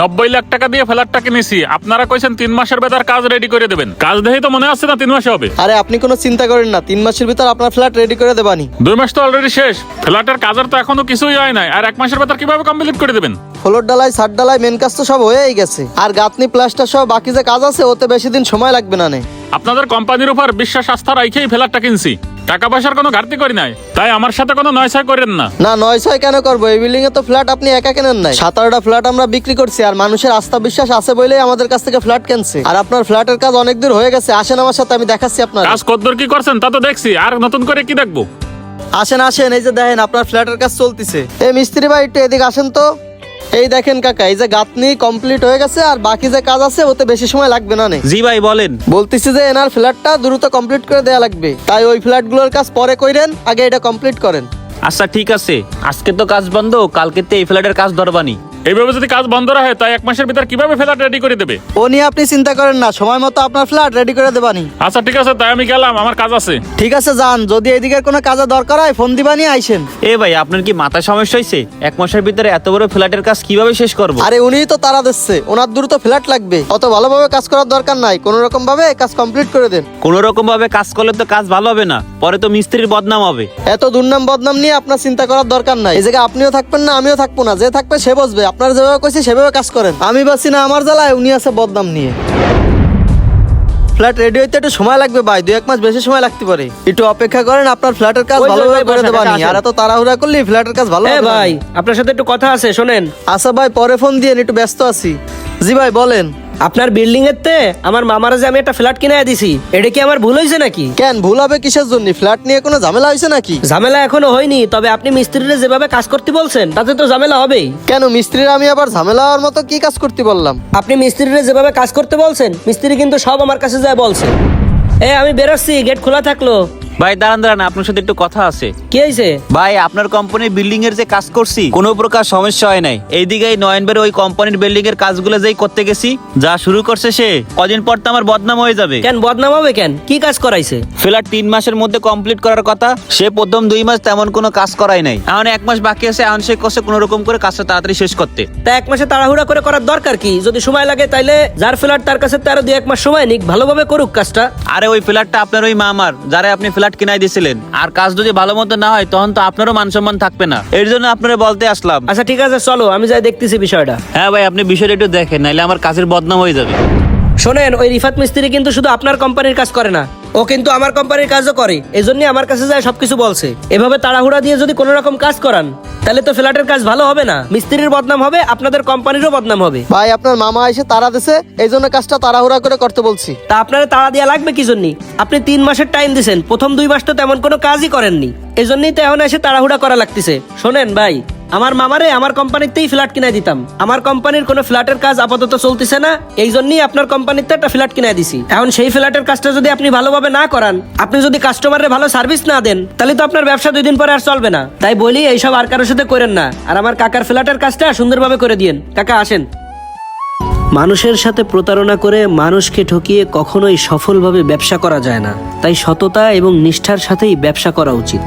90 লাখ টাকা দিয়ে ফ্ল্যাটটা কিনেছি, আপনারা কইছেন 3 মাসের ভেতর কাজ রেডি করে দেবেন। কাজ দেখেই তো মনে হচ্ছে না 3 মাসে হবে। আরে আপনি কোনো চিন্তা করেন না, 3 মাসের ভিতর আপনার ফ্ল্যাট রেডি করে দেবানি। 2 মাস তো অলরেডি শেষ, ফ্ল্যাটের কাজের তো এখনো কিছুই হয় নাই, আর 1 মাসের ভেতর কিভাবে কমপ্লিট করে দেবেন? ফ্লোর ডালাই, ছাদ ডালাই, মেন কাজ তো সব হয়েই গেছে, আর গাঁথনি প্লাস্টার সহ বাকি যে কাজ আছে ওতে বেশি দিন সময় লাগবে না। আপনাদের কোম্পানির উপর বিশ্বাস আস্থা রাখেই ফ্ল্যাটটা কিনছি, টাকা পয়সার কোনো ঘাটতি করি নাই, তাই আমার সাথে কোনো নয়ছয় করেন না। না, 9-6 কেন করবো? এই বিল্ডিং এ তো ফ্ল্যাট আপনি একা কেনেন নাই, 17টা ফ্ল্যাট আমরা বিক্রি করছি, আর মানুষের আস্থা বিশ্বাস আছে বলেই আমাদের কাছ থেকে ফ্ল্যাট কিনছে। আর আপনার ফ্ল্যাটের কাজ অনেক দূর হয়ে গেছে, আসেন আমার সাথে, আমি দেখাচ্ছি আপনার কাজ কতদূর কি করছেন তা তো দেখছি, আর নতুন করে কি দেখবো? আসেন আসেন, এই যে দেখেন আপনার ফ্ল্যাটের কাজ চলতেছে। এই মিস্ত্রি ভাই একটু এদিকে আসেন তো। এই দেখেন কাকা, এই যে গাঁথনি কমপ্লিট হয়ে গেছে, আর বাকি যে কাজ আছে ওতে বেশি সময় লাগবে না। জি ভাই বলেন। বলতেছি যে এনার ফ্ল্যাটটা দ্রুত কমপ্লিট করে দেয়া লাগবে, তাই ওই ফ্ল্যাটগুলোর কাজ পরে কইরেন, আগে এটা কমপ্লিট করেন। আচ্ছা ঠিক আছে, আজকে তো কাজ বন্ধ, কালকে তো এই ফ্ল্যাটের কাজ ধরবানি। এইভাবে যদি কাজ বন্ধ রাখে তাই 1 মাসের ভিতর কিভাবে ফ্ল্যাট রেডি করে দেবে? ও নিয়ে আপনি চিন্তা করেন না, সময় মতো আপনার ফ্ল্যাট রেডি করে দেবানি। আচ্ছা ঠিক আছে, তাই আমি গেলাম, আমার কাজ আছে। ঠিক আছে যান, যদি এদিকের কোনো কাজে দরকার হয় ফোন দিবানি, আইসেন। এ ভাই আপনার কি মাথা সমস্যা হয়েছে? 1 মাসের ভিতরে এত বড় ফ্ল্যাটের কাজ কিভাবে শেষ করব? আরে উনিই তো তারা দিচ্ছে, ওনার দ্রুত ফ্ল্যাট লাগবে, অত ভালোভাবে কাজ করার দরকার নাই, কোনো রকম ভাবে কাজ কমপ্লিট করে দেন। কোন রকম ভাবে কাজ করলে তো কাজ ভালো হবে না, পরে তো মিস্ত্রির বদনাম হবে। এত দুর্নাম বদনাম নিয়ে আপনার চিন্তা করার দরকার নাই। এই জায়গায় আপনিও থাকবেন না, আমিও থাকবো না, যে থাকবে সে বসবে। আপনার যেভাবে কইছি সেভাবে কাজ করেন, আমি বাসি না আমার জ্বালায়, উনি আছে বদনাম নিয়ে। ফ্ল্যাট রেডি হইতে একটু সময় লাগবে ভাই, 2-1 মাস বেশি সময় লাগতে পারে, একটু অপেক্ষা করেন, আপনার ফ্ল্যাটের কাজ ভালোভাবে করে দেবানি। আর এত তাড়াহুড়া করলে ফ্ল্যাটের কাজ ভালো হবে না। ভাই আপনার সাথে একটু কথা আছে, শোনেন। আচ্ছা ভাই, পরে ফোন দিয়ে, একটু ব্যস্ত আছি। জি ভাই বলেন। আপনার বিল্ডিং এর তে আমার মামারা যে আমি একটা ফ্ল্যাট কিনে দিছি, এটা কি আমার ভুল হয়েছে নাকি? কেন ভুল হবে কিসের জন্য? ফ্ল্যাট নিয়ে কোনো ঝামেলা হয়েছে নাকি? ঝামেলা এখনো হয়নি, তবে আপনি মিস্ত্রিরা যেভাবে কাজ করতে বলছেন তাতে তো ঝামেলা হবেই। কেন মিস্ত্রির আমি আবার ঝামেলা হওয়ার মতো কি কাজ করতে বললাম? আপনি মিস্ত্রিরা যেভাবে কাজ করতে বলছেন, মিস্ত্রি কিন্তু সব আমার কাছে যায় বলছে। আমি বেরোচ্ছি, গেট খোলা থাকলো। ভাই দাঁড়ান দাঁড়ান, আপনার সাথে একটু কথা আছে। কি হয়েছে? ভাই আপনার কোম্পানির বিল্ডিং এর যে কাজ করছি কোনো প্রকার সমস্যা হয় নাই। এইদিকে নয়নবের ওই কোম্পানির বিল্ডিং এর কাজগুলো যেই করতে গেছি, যা শুরু করছে সে, কদিন পর তো আমার বদনাম হয়ে যাবে। কেন বদনাম হবে কেন? কি কাজ করাইছে? ফ্ল্যাট 3 মাসের মধ্যে কমপ্লিট করার কথা, সে প্রথম 2 মাস তেমন কোনো কাজ করাই নাই, এখন 1 মাস বাকি আছে, এখন সে করছে কোনো রকম করে কাজটা তাড়াতাড়ি শেষ করতে। তা 1 মাসে তাড়াহুড়া করে করার দরকার কি? যদি সময় লাগে তাইলে যার ফ্ল্যাট তার কাছে তার 2-1 মাস সময় নিক, ভালোভাবে করুক কাজটা। আরে ওই ফ্ল্যাটটা আপনার ওই মামার, যারা আপনি ফ্ল্যাট কিনাই দিয়েছিলেন, আর কাজ যদি ভালো মতো না হয় তখন তো আপনারও মান সম্মান থাকবে না, এর জন্য আপনারা বলতে আসলাম। আচ্ছা ঠিক আছে, চলো আমি যাই দেখতেছি বিষয়টা। হ্যাঁ ভাই, আপনি বিষয়টা একটু দেখেন, নাইলে আমার কাজের বদনাম হয়ে যাবে। শোনেন, ওই রিফাত মিস্ত্রি কিন্তু শুধু আপনার কোম্পানির কাজ করে না, ও কিন্তু আমার কোম্পানির কাজও করে, এই জন্য আমার কাছে যায় সবকিছু বলছে। এভাবে তাড়াহুড়া দিয়ে যদি কোনো রকম কাজ করান তাহলে তো ফ্ল্যাটের কাজ ভালো হবে না, মিস্ত্রির বদনাম হবে, আপনাদের কোম্পানিরও বদনাম হবে। ভাই আপনার মামা এসে তাড়া দিছে, এই জন্য কাজটা তাড়াহুড়া করে করতে বলছি। তা আপনারা তাড়া দেওয়া লাগবে কি জন্য? আপনি 3 মাসের টাইম দিয়েছেন, প্রথম 2 মাস তো তেমন কোনো কাজই করেননি, এই জন্যই তো এখন এসে তাড়াহুড়া করা লাগতেছে। শোনেন ভাই, আমার মামারে আমার কোম্পানিতেই ফ্ল্যাট কিনে দিতাম, আমার কোম্পানির কোনো ফ্ল্যাটের কাজ আপাতত চলতেছে না, এই জন্যই আপনার কোম্পানিতে একটা ফ্ল্যাট কিনে দিছি। এখন সেই ফ্ল্যাটের কাজটা যদি আপনি ভালোভাবে না করান, আপনি যদি কাস্টমারের ভালো সার্ভিস না দেন, তাহলে তো আপনার ব্যবসা 2 দিন পরে আর চলবে না। তাই বলি এইসব আর কারোর সাথে করেন না, আর আমার কাকার ফ্ল্যাটের কাজটা সুন্দরভাবে করে দিয়েন। কাকা আসেন। মানুষের সাথে প্রতারণা করে মানুষকে ঠকিয়ে কখনোই সফলভাবে ব্যবসা করা যায় না, তাই সততা এবং নিষ্ঠার সাথেই ব্যবসা করা উচিত।